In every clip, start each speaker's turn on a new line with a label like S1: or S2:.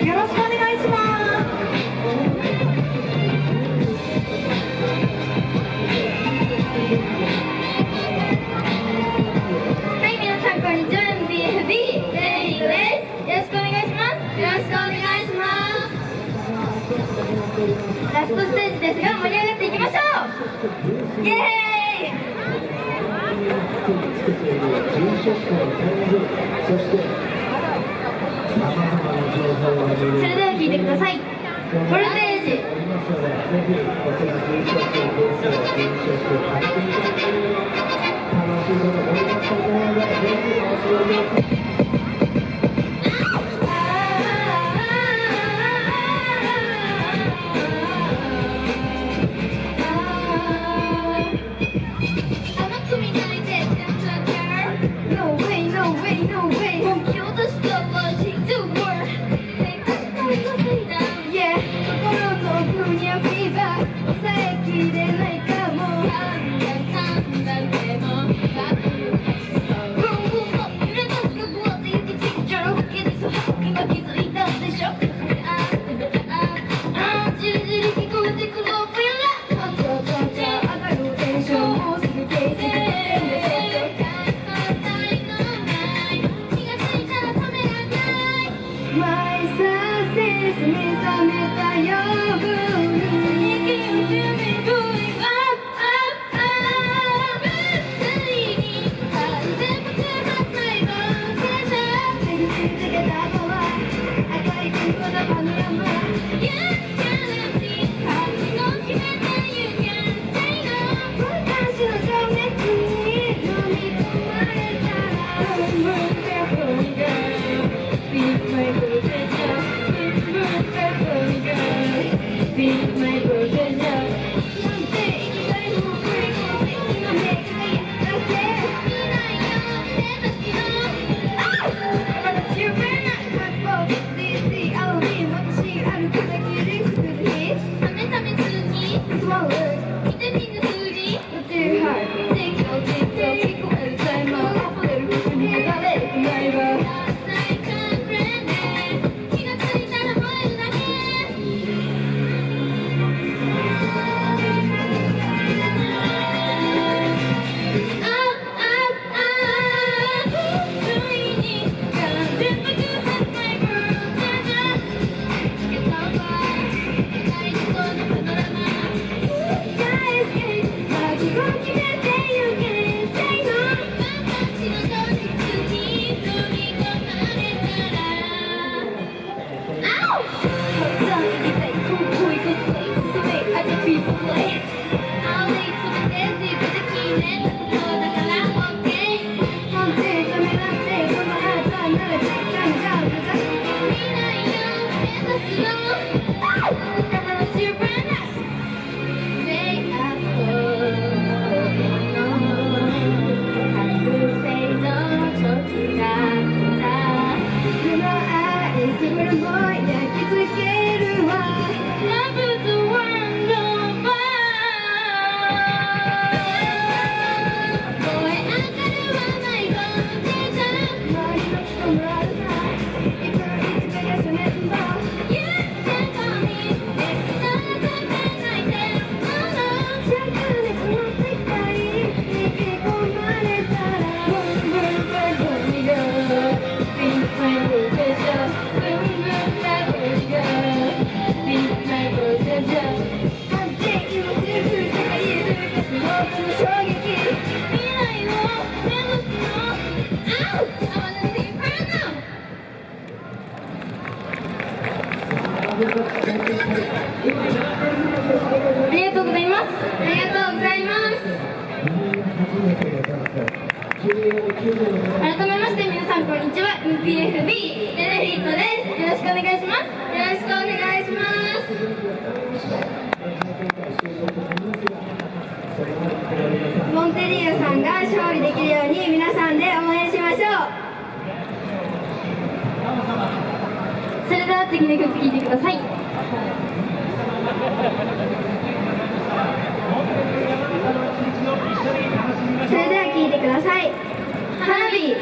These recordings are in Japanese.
S1: よろしくお願いします。
S2: はい、皆さんこんにちは。MPF B Voltage です。よろしくお願いします。よろしくお願いします。ラストステージですが、盛り上がっていきましょう。イエーイ。それでは聴いてください。ボルテージ。
S1: ありがとうございます。ありがとうございます。改めまして皆さんこんにちは。MPF B Voltage です。よろしくお願いします。よろしくお願いします。モンテディオさんが勝利できるように皆さんで応援しましょう。それでは次の曲聴いてください。それでは聴いてください。花火。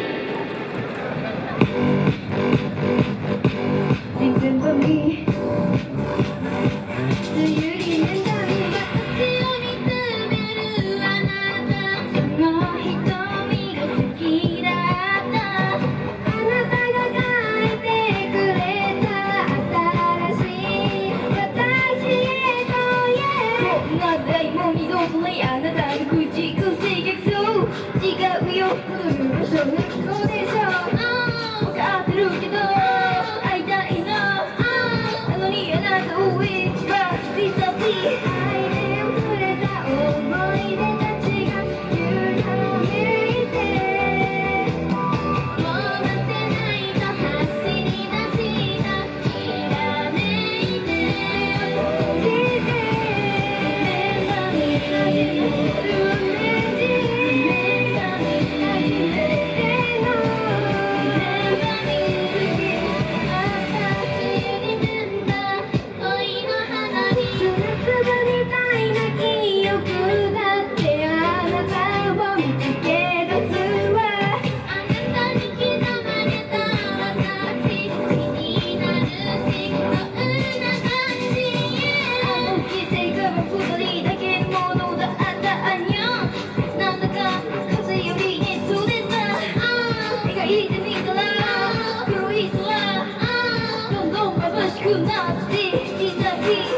S1: しくなっていた日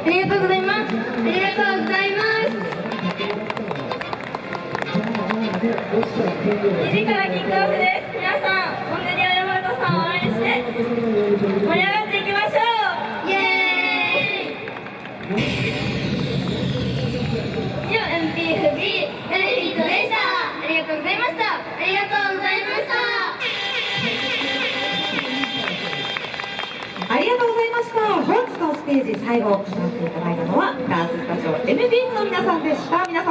S1: ありがとうございます。ありがとうございます。2時からキックオフです。皆さん、モンテディオ山形さんを応援して盛り上がっていきましょう。イエーイ。以上 MPF B ベネフィットでした。ありがとうございました。ありがとうございました。
S3: ありがとうございました。本日のステージ最後、歌っていただいたのはダンススタジオ MPF の皆さんでした。皆さん